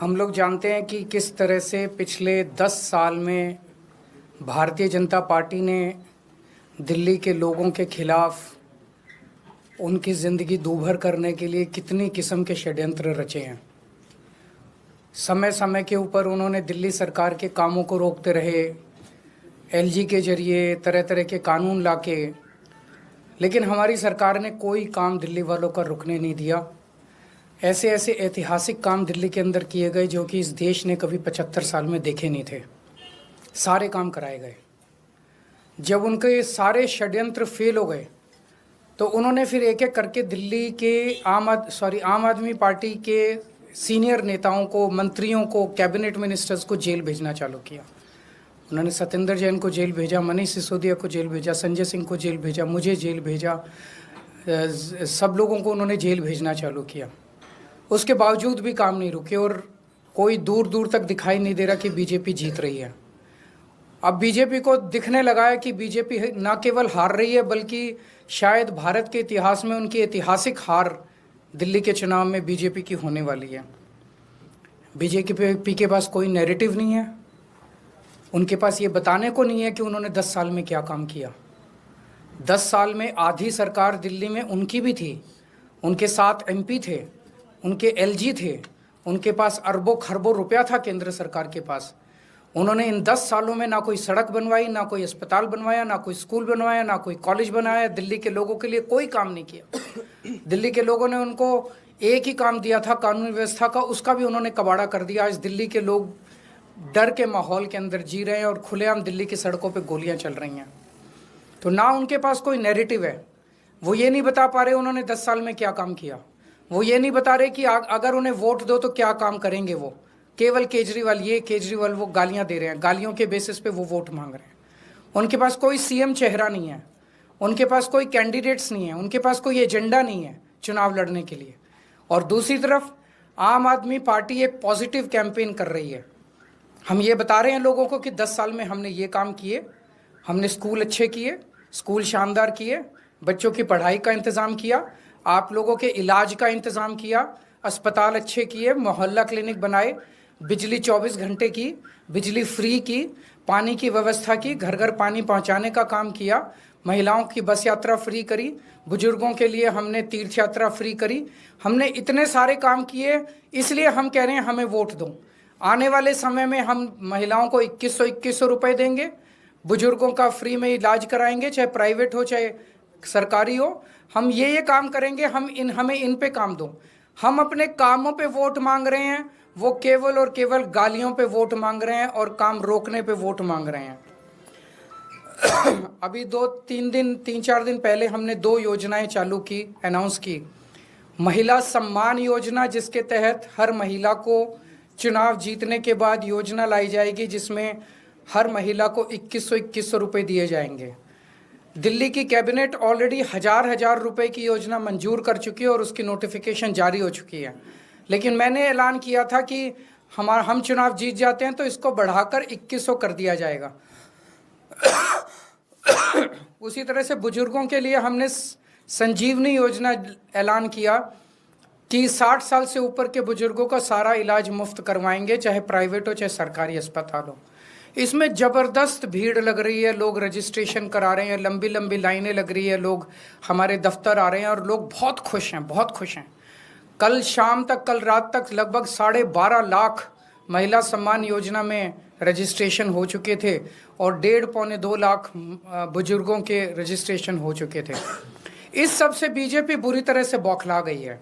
हम लोग जानते हैं कि किस तरह से पिछले 10 साल में भारतीय जनता पार्टी ने दिल्ली के लोगों के खिलाफ उनकी ज़िंदगी दूभर करने के लिए कितनी किस्म के षड्यंत्र रचे हैं। समय समय के ऊपर उन्होंने दिल्ली सरकार के कामों को रोकते रहे, एलजी के जरिए तरह तरह के कानून लाके, लेकिन हमारी सरकार ने कोई काम दिल्ली वालों का रुकने नहीं दिया। ऐसे ऐसे ऐतिहासिक काम दिल्ली के अंदर किए गए जो कि इस देश ने कभी 75 साल में देखे नहीं थे। सारे काम कराए गए। जब उनके सारे षड्यंत्र फेल हो गए तो उन्होंने फिर एक एक करके दिल्ली के आम आदमी पार्टी के सीनियर नेताओं को, मंत्रियों को, कैबिनेट मिनिस्टर्स को जेल भेजना चालू किया। उन्होंने सत्येंद्र जैन को जेल भेजा, मनीष सिसोदिया को जेल भेजा, संजय सिंह को जेल भेजा, मुझे जेल भेजा, सब लोगों को उन्होंने जेल भेजना चालू किया। उसके बावजूद भी काम नहीं रुके और कोई दूर दूर तक दिखाई नहीं दे रहा कि बीजेपी जीत रही है। अब बीजेपी को दिखने लगा है कि बीजेपी न केवल हार रही है बल्कि शायद भारत के इतिहास में उनकी ऐतिहासिक हार दिल्ली के चुनाव में बीजेपी की होने वाली है। बीजेपी के पास कोई नैरेटिव नहीं है। उनके पास ये बताने को नहीं है कि उन्होंने 10 साल में क्या काम किया। 10 साल में आधी सरकार दिल्ली में उनकी भी थी, उनके 7 एमपी थे, उनके एलजी थे, उनके पास अरबों खरबों रुपया था केंद्र सरकार के पास। उन्होंने इन 10 सालों में ना कोई सड़क बनवाई, ना कोई अस्पताल बनवाया, ना कोई स्कूल बनवाया, ना कोई कॉलेज बनाया। दिल्ली के लोगों के लिए कोई काम नहीं किया। दिल्ली के लोगों ने उनको एक ही काम दिया था कानून व्यवस्था का, उसका भी उन्होंने कबाड़ा कर दिया। आज दिल्ली के लोग डर के माहौल के अंदर जी रहे हैं और खुलेआम दिल्ली की सड़कों पर गोलियां चल रही हैं। तो ना उनके पास कोई नैरेटिव है। वो ये नहीं बता पा रहे उन्होंने 10 साल में क्या काम किया। वो ये नहीं बता रहे कि अगर उन्हें वोट दो तो क्या काम करेंगे। वो केवल केजरीवाल वो गालियां दे रहे हैं, गालियों के बेसिस पे वो वोट मांग रहे हैं। उनके पास कोई सीएम चेहरा नहीं है, उनके पास कोई कैंडिडेट्स नहीं है, उनके पास कोई एजेंडा नहीं है चुनाव लड़ने के लिए। और दूसरी तरफ आम आदमी पार्टी एक पॉजिटिव कैंपेन कर रही है। हम ये बता रहे हैं लोगों को कि 10 साल में हमने ये काम किए, हमने स्कूल अच्छे किए, स्कूल शानदार किए, बच्चों की पढ़ाई का इंतज़ाम किया, आप लोगों के इलाज का इंतज़ाम किया, अस्पताल अच्छे किए, मोहल्ला क्लिनिक बनाए, बिजली 24 घंटे की, बिजली फ्री की, पानी की व्यवस्था की, घर घर पानी पहुंचाने का काम किया, महिलाओं की बस यात्रा फ्री करी, बुजुर्गों के लिए हमने तीर्थ यात्रा फ्री करी। हमने इतने सारे काम किए, इसलिए हम कह रहे हैं हमें वोट दो। आने वाले समय में हम महिलाओं को 2100 रुपये देंगे, बुजुर्गों का फ्री में इलाज कराएंगे, चाहे प्राइवेट हो चाहे सरकारी हो। हम ये काम करेंगे, हमें इन पे काम दो। हम अपने कामों पे वोट मांग रहे हैं, वो केवल और केवल गालियों पे वोट मांग रहे हैं और काम रोकने पे वोट मांग रहे हैं। अभी 3-4 दिन पहले हमने 2 योजनाएं चालू की, अनाउंस की। महिला सम्मान योजना, जिसके तहत हर महिला को चुनाव जीतने के बाद योजना लाई जाएगी जिसमें हर महिला को 2100 रुपये दिए जाएंगे। दिल्ली की कैबिनेट ऑलरेडी हजार रुपए की योजना मंजूर कर चुकी है और उसकी नोटिफिकेशन जारी हो चुकी है। लेकिन मैंने ऐलान किया था कि हम चुनाव जीत जाते हैं तो इसको बढ़ाकर 2100 कर दिया जाएगा। उसी तरह से बुजुर्गों के लिए हमने संजीवनी योजना ऐलान किया कि 60 साल से ऊपर के बुजुर्गों का सारा इलाज मुफ्त करवाएंगे, चाहे प्राइवेट हो चाहे सरकारी अस्पताल हो। इसमें ज़बरदस्त भीड़ लग रही है, लोग रजिस्ट्रेशन करा रहे हैं, लंबी लंबी लाइनें लग रही है, लोग हमारे दफ्तर आ रहे हैं और लोग बहुत खुश हैं, बहुत खुश हैं। कल रात तक लगभग 12.5 लाख महिला सम्मान योजना में रजिस्ट्रेशन हो चुके थे और 1.5-2 लाख बुजुर्गों के रजिस्ट्रेशन हो चुके थे। इस सब से बीजेपी बुरी तरह से बौखला गई है।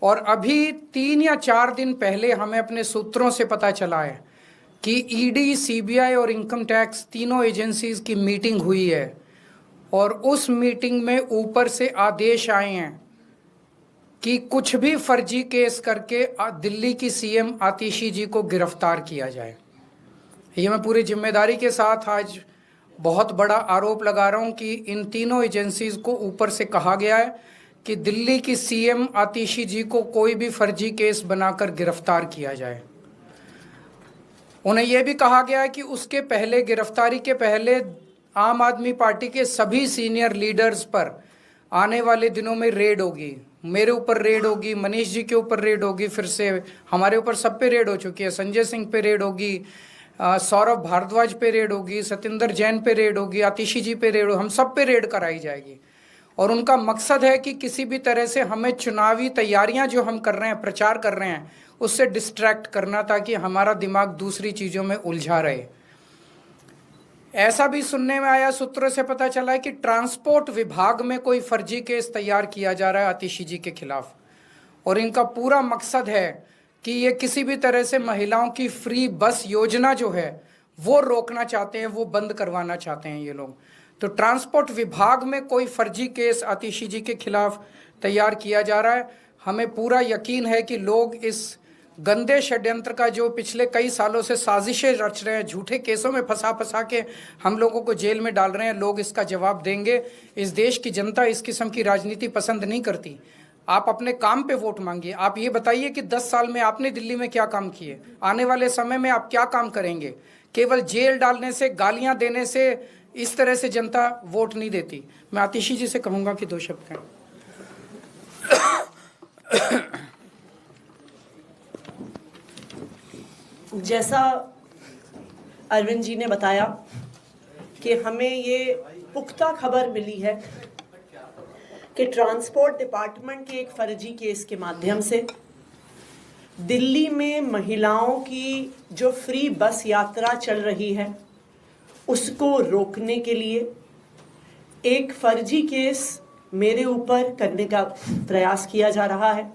और अभी 3 या 4 दिन पहले हमें अपने सूत्रों से पता चला है कि ईडी, सीबीआई और इनकम टैक्स तीनों एजेंसीज की मीटिंग हुई है और उस मीटिंग में ऊपर से आदेश आए हैं कि कुछ भी फर्जी केस करके दिल्ली की सीएम आतिशी जी को गिरफ्तार किया जाए। ये मैं पूरी जिम्मेदारी के साथ आज बहुत बड़ा आरोप लगा रहा हूँ कि इन तीनों एजेंसीज को ऊपर से कहा गया है कि दिल्ली की सीएम आतिशी जी को कोई भी फर्जी केस बनाकर गिरफ्तार किया जाए। उन्हें यह भी कहा गया है कि उसके पहले, गिरफ्तारी के पहले, आम आदमी पार्टी के सभी सीनियर लीडर्स पर आने वाले दिनों में रेड होगी, मेरे ऊपर रेड होगी, मनीष जी के ऊपर रेड होगी, फिर से हमारे ऊपर सब पे रेड हो चुकी है, संजय सिंह पे रेड होगी, सौरभ भारद्वाज पे रेड होगी, सत्येंद्र जैन पे रेड होगी, आतिशी जी पे रेड होगी, हम सब पे रेड कराई जाएगी। और उनका मकसद है कि किसी भी तरह से हमें चुनावी तैयारियां जो हम कर रहे हैं, प्रचार कर रहे हैं, उससे डिस्ट्रैक्ट करना, ताकि हमारा दिमाग दूसरी चीज़ों में उलझा रहे। ऐसा भी सुनने में आया, सूत्रों से पता चला है कि ट्रांसपोर्ट विभाग में कोई फर्जी केस तैयार किया जा रहा है आतिशी जी के खिलाफ, और इनका पूरा मकसद है कि ये किसी भी तरह से महिलाओं की फ्री बस योजना जो है वो रोकना चाहते हैं, वो बंद करवाना चाहते हैं ये लोग। तो ट्रांसपोर्ट विभाग में कोई फर्जी केस आतिशी जी के खिलाफ तैयार किया जा रहा है। हमें पूरा यकीन है कि लोग इस गंदे षड्यंत्र का, जो पिछले कई सालों से साजिशें रच रहे हैं, झूठे केसों में फंसा फंसा के हम लोगों को जेल में डाल रहे हैं, लोग इसका जवाब देंगे। इस देश की जनता इस किस्म की राजनीति पसंद नहीं करती। आप अपने काम पे वोट मांगिए। आप ये बताइए कि 10 साल में आपने दिल्ली में क्या काम किए, आने वाले समय में आप क्या काम करेंगे। केवल जेल डालने से, गालियां देने से, इस तरह से जनता वोट नहीं देती। मैं आतिशी जी से कहूंगा कि 2 शब्द कहें। जैसा अरविंद जी ने बताया कि हमें ये पुख्ता खबर मिली है कि ट्रांसपोर्ट डिपार्टमेंट के एक फर्जी केस के माध्यम से दिल्ली में महिलाओं की जो फ्री बस यात्रा चल रही है उसको रोकने के लिए एक फर्जी केस मेरे ऊपर करने का प्रयास किया जा रहा है।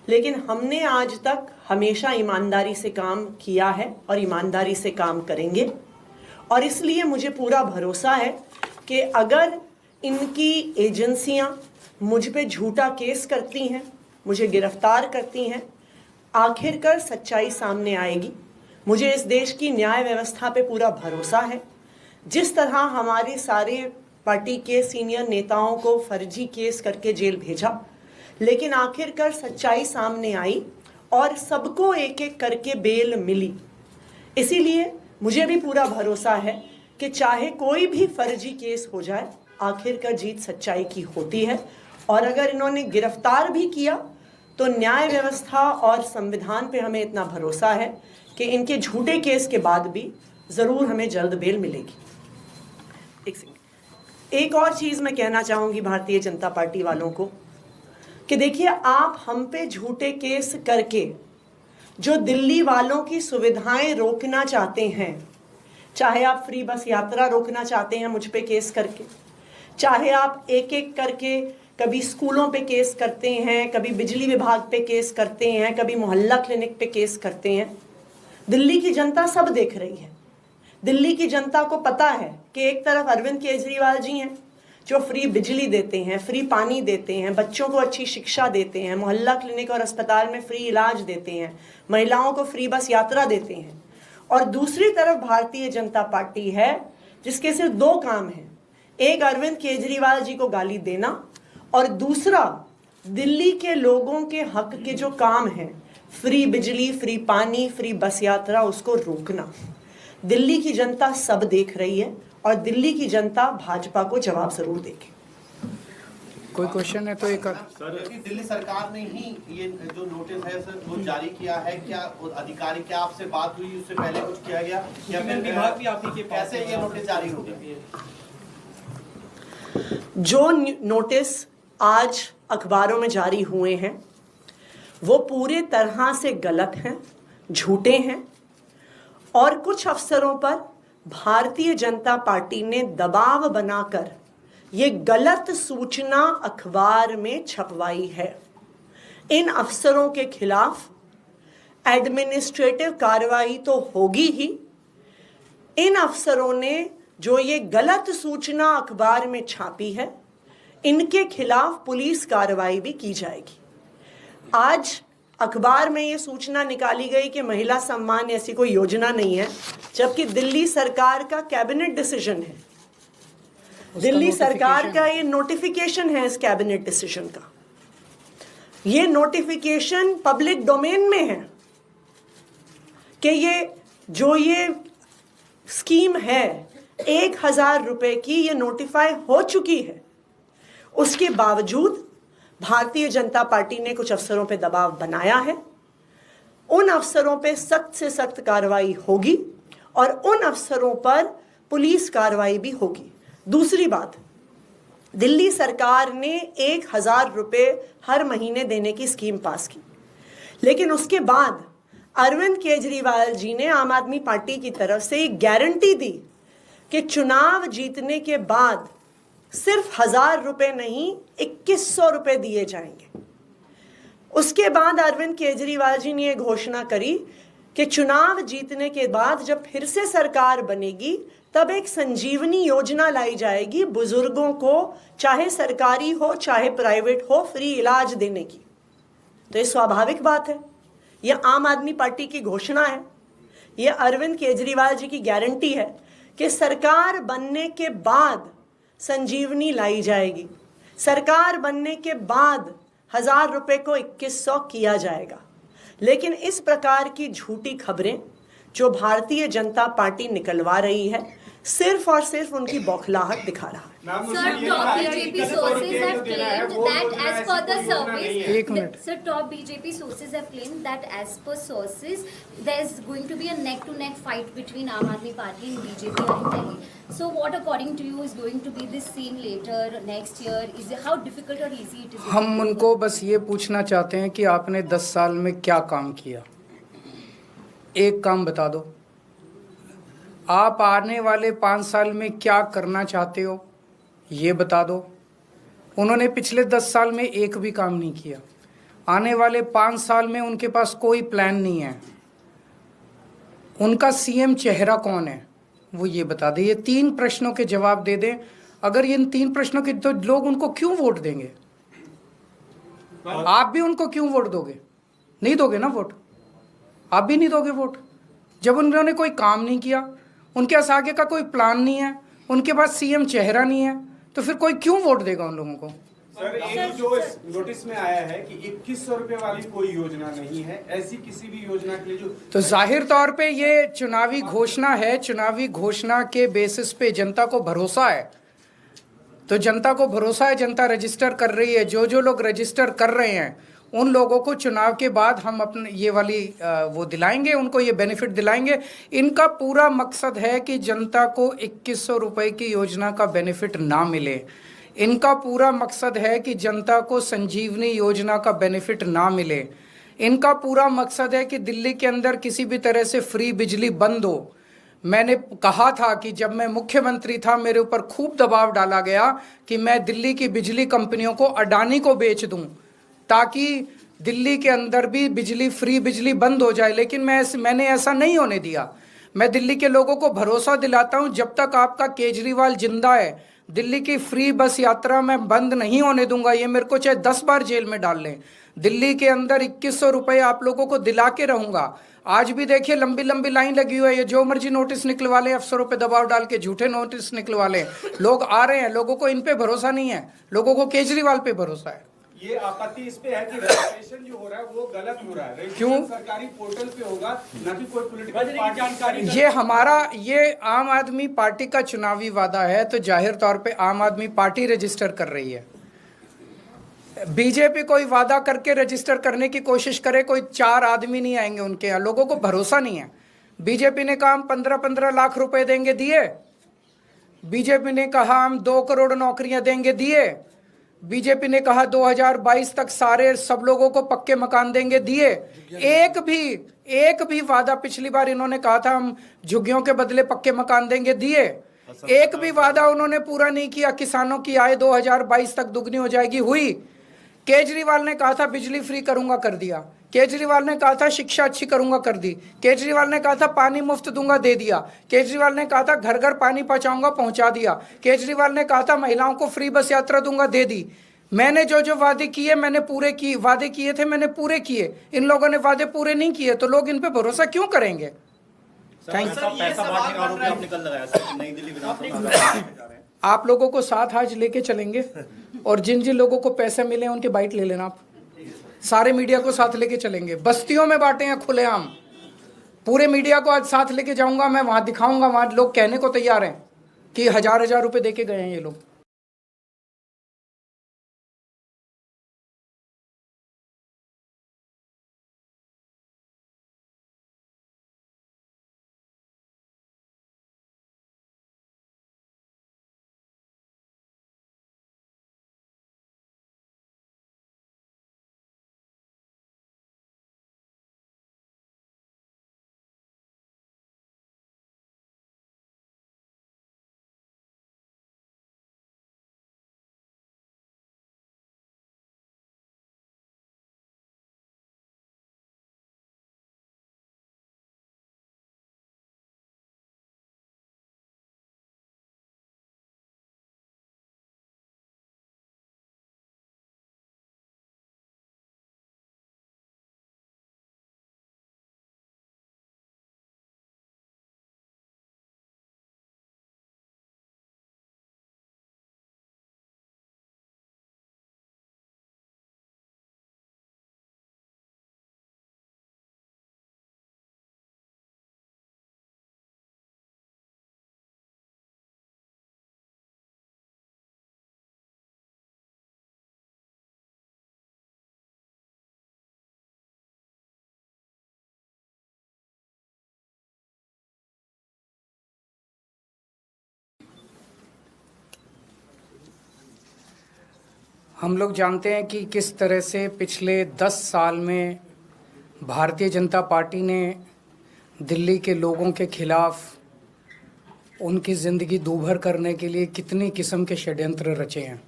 लेकिन हमने आज तक हमेशा ईमानदारी से काम किया है और ईमानदारी से काम करेंगे, और इसलिए मुझे पूरा भरोसा है कि अगर इनकी एजेंसियां मुझ पे झूठा केस करती हैं, मुझे गिरफ्तार करती हैं, आखिरकार सच्चाई सामने आएगी। मुझे इस देश की न्याय व्यवस्था पे पूरा भरोसा है। जिस तरह हमारे सारे पार्टी के सीनियर नेताओं को फर्जी केस करके जेल भेजा, लेकिन आखिरकार सच्चाई सामने आई और सबको एक एक करके बेल मिली। इसीलिए मुझे भी पूरा भरोसा है कि चाहे कोई भी फर्जी केस हो जाए, आखिरकार जीत सच्चाई की होती है। और अगर इन्होंने गिरफ्तार भी किया तो न्याय व्यवस्था और संविधान पे हमें इतना भरोसा है कि इनके झूठे केस के बाद भी ज़रूर हमें जल्द बेल मिलेगी। एक और चीज़ मैं कहना चाहूँगी भारतीय जनता पार्टी वालों को कि देखिए, आप हम पे झूठे केस करके जो दिल्ली वालों की सुविधाएं रोकना चाहते हैं, चाहे आप फ्री बस यात्रा रोकना चाहते हैं मुझ पे केस करके, चाहे आप एक एक करके कभी स्कूलों पे केस करते हैं, कभी बिजली विभाग पे केस करते हैं, कभी मोहल्ला क्लिनिक पे केस करते हैं, दिल्ली की जनता सब देख रही है। दिल्ली की जनता को पता है कि एक तरफ अरविंद केजरीवाल जी हैं जो फ्री बिजली देते हैं, फ्री पानी देते हैं, बच्चों को अच्छी शिक्षा देते हैं, मोहल्ला क्लिनिक और अस्पताल में फ्री इलाज देते हैं, महिलाओं को फ्री बस यात्रा देते हैं, और दूसरी तरफ भारतीय जनता पार्टी है जिसके सिर्फ 2 काम हैं, एक अरविंद केजरीवाल जी को गाली देना और दूसरा दिल्ली के लोगों के हक के जो काम हैं, फ्री बिजली, फ्री पानी, फ्री बस यात्रा, उसको रोकना। दिल्ली की जनता सब देख रही है और दिल्ली की जनता भाजपा को जवाब जरूर देगी। कोई क्वेश्चन है तो एक सर, दिल्ली सरकार ने ही ये जो नोटिस है सर वो जारी किया है क्या? अधिकारी, क्या आपसे बात हुई, उससे पहले कुछ किया गया या फिर विभाग भी आप ही के कैसे ये नोटिस जारी हो गया? जो नोटिस आज अखबारों में जारी हुए हैं वो पूरे तरह से गलत हैं, झूठे हैं, और कुछ अफसरों पर भारतीय जनता पार्टी ने दबाव बनाकर ये गलत सूचना अखबार में छपवाई है। इन अफसरों के खिलाफ एडमिनिस्ट्रेटिव कार्रवाई तो होगी ही, इन अफसरों ने जो ये गलत सूचना अखबार में छापी है इनके खिलाफ पुलिस कार्रवाई भी की जाएगी। आज अखबार में ये सूचना निकाली गई कि महिला सम्मान ऐसी कोई योजना नहीं है, जबकि दिल्ली सरकार का कैबिनेट डिसीजन है, दिल्ली सरकार का ये नोटिफिकेशन है इस कैबिनेट डिसीजन का। ये नोटिफिकेशन पब्लिक डोमेन में है कि ये स्कीम है 1000 रुपए की, ये नोटिफाई हो चुकी है। उसके बावजूद भारतीय जनता पार्टी ने कुछ अफसरों पे दबाव बनाया है। उन अफसरों पे सख्त से सख्त कार्रवाई होगी और उन अफसरों पर पुलिस कार्रवाई भी होगी। दूसरी बात, दिल्ली सरकार ने 1000 रुपये हर महीने देने की स्कीम पास की, लेकिन उसके बाद अरविंद केजरीवाल जी ने आम आदमी पार्टी की तरफ से एक गारंटी दी कि चुनाव जीतने के बाद सिर्फ 1000 रुपये नहीं 2100 रुपये दिए जाएंगे। उसके बाद अरविंद केजरीवाल जी ने यह घोषणा करी कि चुनाव जीतने के बाद जब फिर से सरकार बनेगी तब एक संजीवनी योजना लाई जाएगी बुजुर्गों को, चाहे सरकारी हो चाहे प्राइवेट हो, फ्री इलाज देने की। तो ये स्वाभाविक बात है, यह आम आदमी पार्टी की घोषणा है, यह अरविंद केजरीवाल जी की गारंटी है कि सरकार बनने के बाद संजीवनी लाई जाएगी, सरकार बनने के बाद 1000 रुपये को 2100 किया जाएगा। लेकिन इस प्रकार की झूठी खबरें जो भारतीय जनता पार्टी निकलवा रही है, सिर्फ और सिर्फ उनकी बौखलाहट दिखा रहा है। Sir, top BJP sources have claimed that as per sources, there is going to be a neck-to-neck fight between Aam Aadmi Party and BJP in Delhi. So, what according to you is going to be this scene later next year? Is it, how difficult or easy it is? हम उनको बस ये पूछना चाहते हैं कि आपने 10 साल में क्या काम किया, एक काम बता दो। आप आने वाले 5 साल में क्या करना चाहते हो, ये बता दो। उन्होंने पिछले 10 साल में एक भी काम नहीं किया। आने वाले 5 साल में उनके पास कोई प्लान नहीं है। उनका सीएम चेहरा कौन है, वो ये बता दें। ये 3 प्रश्नों के जवाब दे दें। अगर इन 3 प्रश्नों के, तो लोग उनको क्यों वोट देंगे? आप भी उनको क्यों वोट दोगे? नहीं दोगे ना वोट, आप भी नहीं दोगे वोट। जब उन्होंने कोई काम नहीं किया, उनके पास आगे का कोई प्लान नहीं है, उनके पास सीएम चेहरा नहीं है, तो फिर कोई क्यों वोट देगा उन लोगों को? सर, एक जो नोटिस में आया है कि 2100 रुपए वाली कोई योजना नहीं है, ऐसी किसी भी योजना के लिए जो, तो जाहिर तौर पे ये चुनावी घोषणा है। चुनावी घोषणा के बेसिस पे जनता को भरोसा है, तो जनता को भरोसा है, जनता रजिस्टर कर रही है। जो जो लोग रजिस्टर कर रहे हैं उन लोगों को चुनाव के बाद हम अपने ये वाली वो दिलाएंगे, उनको ये बेनिफिट दिलाएंगे। इनका पूरा मकसद है कि जनता को 2100 रुपये की योजना का बेनिफिट ना मिले। इनका पूरा मकसद है कि जनता को संजीवनी योजना का बेनिफिट ना मिले। इनका पूरा मकसद है कि दिल्ली के अंदर किसी भी तरह से फ्री बिजली बंद हो। मैंने कहा था कि जब मैं मुख्यमंत्री था मेरे ऊपर खूब दबाव डाला गया कि मैं दिल्ली की बिजली कंपनियों को अडानी को बेच दूं ताकि दिल्ली के अंदर भी बिजली, फ्री बिजली बंद हो जाए, लेकिन मैंने ऐसा नहीं होने दिया। मैं दिल्ली के लोगों को भरोसा दिलाता हूं, जब तक आपका केजरीवाल जिंदा है दिल्ली की फ्री बस यात्रा मैं बंद नहीं होने दूंगा। ये मेरे को चाहे 10 बार जेल में डाल लें, दिल्ली के अंदर 2100 रुपये आप लोगों को दिला के रहूंगा। आज भी देखिए लंबी लंबी लाइन लगी हुई है, ये जो मर्जी नोटिस निकलवा ले, अफसरों पे दबाव डाल के झूठे नोटिस निकलवा ले, लोग आ रहे हैं। लोगों को इन पे भरोसा नहीं है, लोगों को केजरीवाल पे भरोसा है। ये आपत्ति इस पे है कि रजिस्ट्रेशन जो हो रहा है वो गलत हो रहा है। क्यों? सरकारी पोर्टल पे होगा, न कि कोई पॉलिटिकल पार्टी जानकारी। ये आम आदमी पार्टी का चुनावी वादा है, तो जाहिर तौर पे आम आदमी पार्टी रजिस्टर कर रही है। बीजेपी कोई वादा करके रजिस्टर करने की कोशिश करे, कोई 4 आदमी नहीं आएंगे उनके यहाँ। लोगों को भरोसा नहीं है। बीजेपी ने कहा हम 15-15 लाख रुपए देंगे, दिए। बीजेपी ने कहा हम 2 करोड़ नौकरियां देंगे, दिए। बीजेपी ने कहा 2022 तक सारे सब लोगों को पक्के मकान देंगे, दिए। एक भी वादा, पिछली बार इन्होंने कहा था हम झुग्गियों के बदले पक्के मकान देंगे, दिए। एक भी वादा उन्होंने पूरा नहीं किया। किसानों की आय 2022 तक दुगनी हो जाएगी, हुई। केजरीवाल ने कहा था बिजली फ्री करूंगा, कर दिया। केजरीवाल ने कहा था शिक्षा अच्छी करूंगा, कर दी। केजरीवाल ने कहा था पानी मुफ्त दूंगा, दे दिया। केजरीवाल ने कहा था घर घर पानी पहुंचाऊंगा, पहुंचा दिया। केजरीवाल ने कहा था महिलाओं को फ्री बस यात्रा दूंगा, दे दी। मैंने जो जो वादे किए मैंने पूरे किए, वादे किए थे मैंने पूरे किए। इन लोगों ने वादे पूरे नहीं किए, तो लोग इन पे भरोसा क्यों करेंगे? आप लोगों को साथ आज लेके चलेंगे, और जिन जिन लोगों को पैसे मिले उनके बाइट ले लेना आप। सारे मीडिया को साथ लेके चलेंगे, बस्तियों में बांटे हैं खुलेआम। पूरे मीडिया को आज साथ लेके जाऊंगा मैं, वहां दिखाऊंगा, वहां लोग कहने को तैयार हैं कि 1000-1000 रुपए देके गए हैं ये लोग। हम लोग जानते हैं कि किस तरह से पिछले 10 साल में भारतीय जनता पार्टी ने दिल्ली के लोगों के खिलाफ उनकी ज़िंदगी दूभर करने के लिए कितनी किस्म के षड्यंत्र रचे हैं।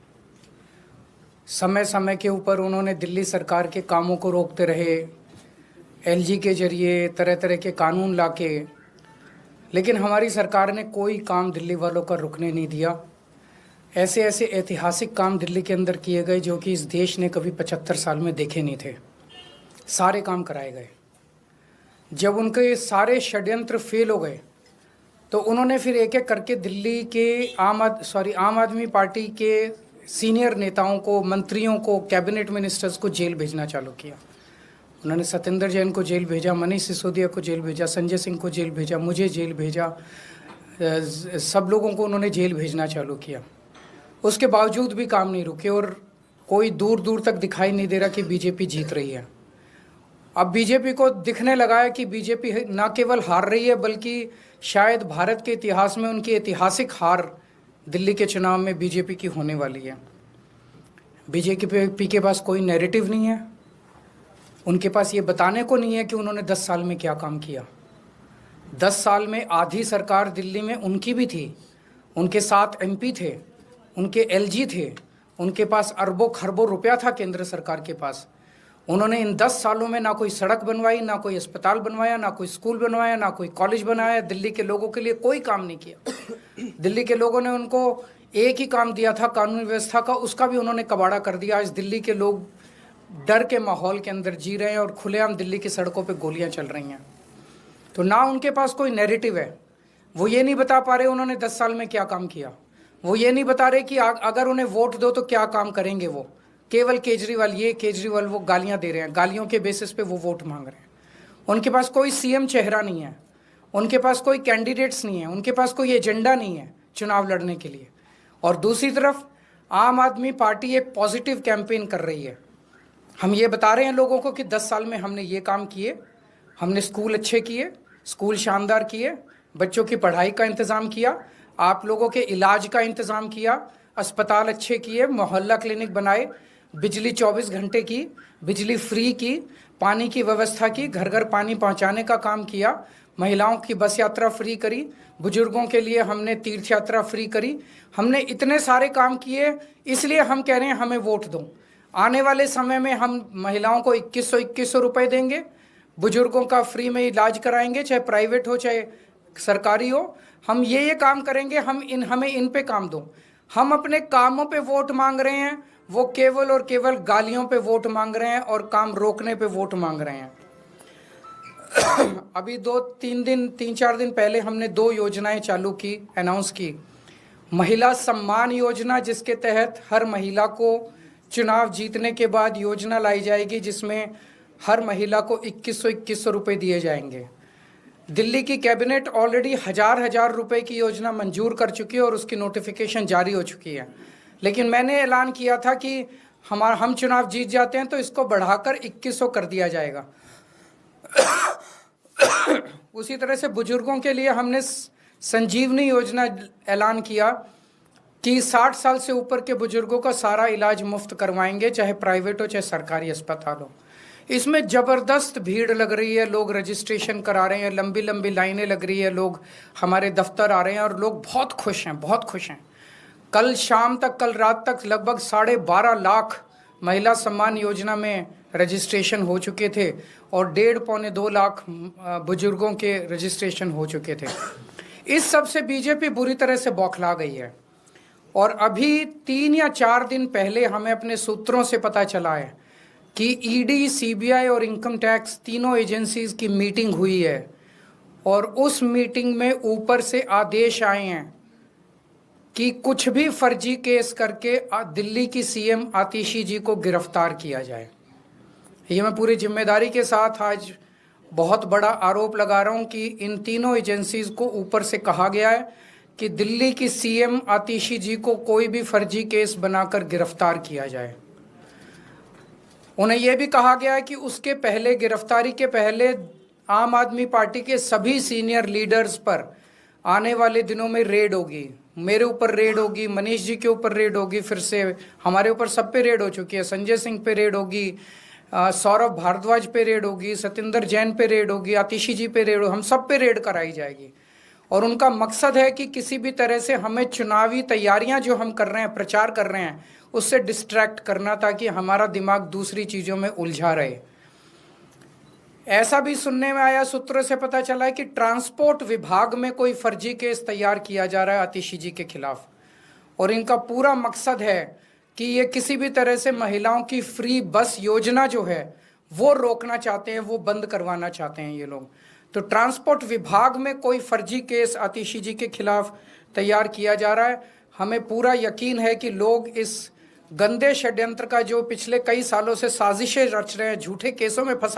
समय समय के ऊपर उन्होंने दिल्ली सरकार के कामों को रोकते रहे, एलजी के जरिए तरह तरह के कानून लाके, लेकिन हमारी सरकार ने कोई काम दिल्ली वालों का रुकने नहीं दिया। ऐसे ऐसे ऐतिहासिक काम दिल्ली के अंदर किए गए जो कि इस देश ने कभी 75 साल में देखे नहीं थे। सारे काम कराए गए। जब उनके सारे षड्यंत्र फेल हो गए तो उन्होंने फिर एक एक करके दिल्ली के आम आदमी पार्टी के सीनियर नेताओं को, मंत्रियों को, कैबिनेट मिनिस्टर्स को जेल भेजना चालू किया। उन्होंने सत्येंद्र जैन को जेल भेजा, मनीष सिसोदिया को जेल भेजा, संजय सिंह को जेल भेजा, मुझे जेल भेजा, सब लोगों को उन्होंने जेल भेजना चालू किया। उसके बावजूद भी काम नहीं रुके और कोई दूर दूर तक दिखाई नहीं दे रहा कि बीजेपी जीत रही है। अब बीजेपी को दिखने लगा है कि बीजेपी न केवल हार रही है बल्कि शायद भारत के इतिहास में उनकी ऐतिहासिक हार दिल्ली के चुनाव में बीजेपी की होने वाली है। बीजेपी के पास कोई नैरेटिव नहीं है। उनके पास ये बताने को नहीं है कि उन्होंने 10 साल में क्या काम किया। 10 साल में आधी सरकार दिल्ली में उनकी भी थी, उनके साथ एमपी थे, उनके एलजी थे, उनके पास अरबों खरबों रुपया था केंद्र सरकार के पास। उन्होंने इन 10 सालों में ना कोई सड़क बनवाई, ना कोई अस्पताल बनवाया, ना कोई स्कूल बनवाया, ना कोई कॉलेज बनाया। दिल्ली के लोगों के लिए कोई काम नहीं किया। दिल्ली के लोगों ने उनको एक ही काम दिया था कानून व्यवस्था का, उसका भी उन्होंने कबाड़ा कर दिया। आज दिल्ली के लोग डर के माहौल के अंदर जी रहे हैं और खुलेआम दिल्ली की सड़कों पर गोलियां चल रही हैं। तो ना उनके पास कोई नैरेटिव है। वो ये नहीं बता पा रहे उन्होंने 10 साल में क्या काम किया। वो ये नहीं बता रहे कि अगर उन्हें वोट दो तो क्या काम करेंगे। वो केवल केजरीवाल वो गालियां दे रहे हैं, गालियों के बेसिस पे वो वोट मांग रहे हैं। उनके पास कोई सीएम चेहरा नहीं है, उनके पास कोई कैंडिडेट्स नहीं है, उनके पास कोई एजेंडा नहीं है चुनाव लड़ने के लिए। और दूसरी तरफ आम आदमी पार्टी एक पॉजिटिव कैंपेन कर रही है। हम ये बता रहे हैं लोगों को कि 10 साल में हमने ये काम किए, हमने स्कूल अच्छे किए, स्कूल शानदार किए, बच्चों की पढ़ाई का इंतज़ाम किया, आप लोगों के इलाज का इंतज़ाम किया, अस्पताल अच्छे किए, मोहल्ला क्लिनिक बनाए, बिजली 24 घंटे की, बिजली फ्री की, पानी की व्यवस्था की, घर घर पानी पहुंचाने का काम किया, महिलाओं की बस यात्रा फ्री करी, बुजुर्गों के लिए हमने तीर्थ यात्रा फ्री करी। हमने इतने सारे काम किए, इसलिए हम कह रहे हैं हमें वोट दो। आने वाले समय में हम महिलाओं को 2100 रुपये देंगे, बुजुर्गों का फ्री में इलाज कराएंगे, चाहे प्राइवेट हो चाहे सरकारी हो। हम ये काम करेंगे, हमें इन पे काम दो। हम अपने कामों पे वोट मांग रहे हैं, वो केवल और केवल गालियों पे वोट मांग रहे हैं और काम रोकने पे वोट मांग रहे हैं। अभी 3-4 दिन पहले हमने 2 योजनाएं चालू की, अनाउंस की। महिला सम्मान योजना, जिसके तहत हर महिला को चुनाव जीतने के बाद योजना लाई जाएगी जिसमें हर महिला को 2100 रुपये दिए जाएंगे। दिल्ली की कैबिनेट ऑलरेडी हजार रुपए की योजना मंजूर कर चुकी है और उसकी नोटिफिकेशन जारी हो चुकी है। लेकिन मैंने ऐलान किया था कि हम चुनाव जीत जाते हैं तो इसको बढ़ाकर 2100 कर दिया जाएगा। उसी तरह से बुजुर्गों के लिए हमने संजीवनी योजना ऐलान किया कि 60 साल से ऊपर के बुजुर्गों का सारा इलाज मुफ्त करवाएंगे, चाहे प्राइवेट हो चाहे सरकारी अस्पताल हो। इसमें ज़बरदस्त भीड़ लग रही है, लोग रजिस्ट्रेशन करा रहे हैं, लंबी लंबी लाइनें लग रही है, लोग हमारे दफ्तर आ रहे हैं और लोग बहुत खुश हैं, बहुत खुश हैं। कल शाम तक, कल रात तक लगभग 12.5 लाख महिला सम्मान योजना में रजिस्ट्रेशन हो चुके थे और 1.5-2 लाख बुजुर्गों के रजिस्ट्रेशन हो चुके थे। इस सब से बीजेपी बुरी तरह से बौखला गई है। और अभी 3 या 4 दिन पहले हमें अपने सूत्रों से पता चला है कि ईडी, सीबीआई और इनकम टैक्स तीनों एजेंसीज की मीटिंग हुई है और उस मीटिंग में ऊपर से आदेश आए हैं कि कुछ भी फर्जी केस करके दिल्ली की सीएम आतिशी जी को गिरफ्तार किया जाए। ये मैं पूरी जिम्मेदारी के साथ आज बहुत बड़ा आरोप लगा रहा हूं कि इन तीनों एजेंसीज को ऊपर से कहा गया है कि दिल्ली की सीएम आतिशी जी को कोई भी फर्जी केस बनाकर गिरफ्तार किया जाए। उन्हें यह भी कहा गया है कि उसके पहले, गिरफ्तारी के पहले, आम आदमी पार्टी के सभी सीनियर लीडर्स पर आने वाले दिनों में रेड होगी, मेरे ऊपर रेड होगी, मनीष जी के ऊपर रेड होगी, फिर से हमारे ऊपर सब पे रेड हो चुकी है, संजय सिंह पे रेड होगी, सौरभ भारद्वाज पे रेड होगी, सत्येंद्र जैन पे रेड होगी, आतिशी जी पे रेड होगी, हम सब पे रेड कराई जाएगी। और उनका मकसद है कि किसी भी तरह से हमें चुनावी तैयारियां जो हम कर रहे हैं, प्रचार कर रहे हैं, उससे डिस्ट्रैक्ट करना, ताकि हमारा दिमाग दूसरी चीज़ों में उलझा रहे। ऐसा भी सुनने में आया, सूत्रों से पता चला है कि ट्रांसपोर्ट विभाग में कोई फर्जी केस तैयार किया जा रहा है आतिशी जी के खिलाफ, और इनका पूरा मकसद है कि ये किसी भी तरह से महिलाओं की फ्री बस योजना जो है वो रोकना चाहते हैं, वो बंद करवाना चाहते हैं ये लोग। तो ट्रांसपोर्ट विभाग में कोई फर्जी केस आतिशी जी के खिलाफ तैयार किया जा रहा है। हमें पूरा यकीन है कि लोग इस गंदे षड्यंत्र का, जो पिछले कई सालों से साजिशें रच रहे हैं, झूठे केसों में फंसा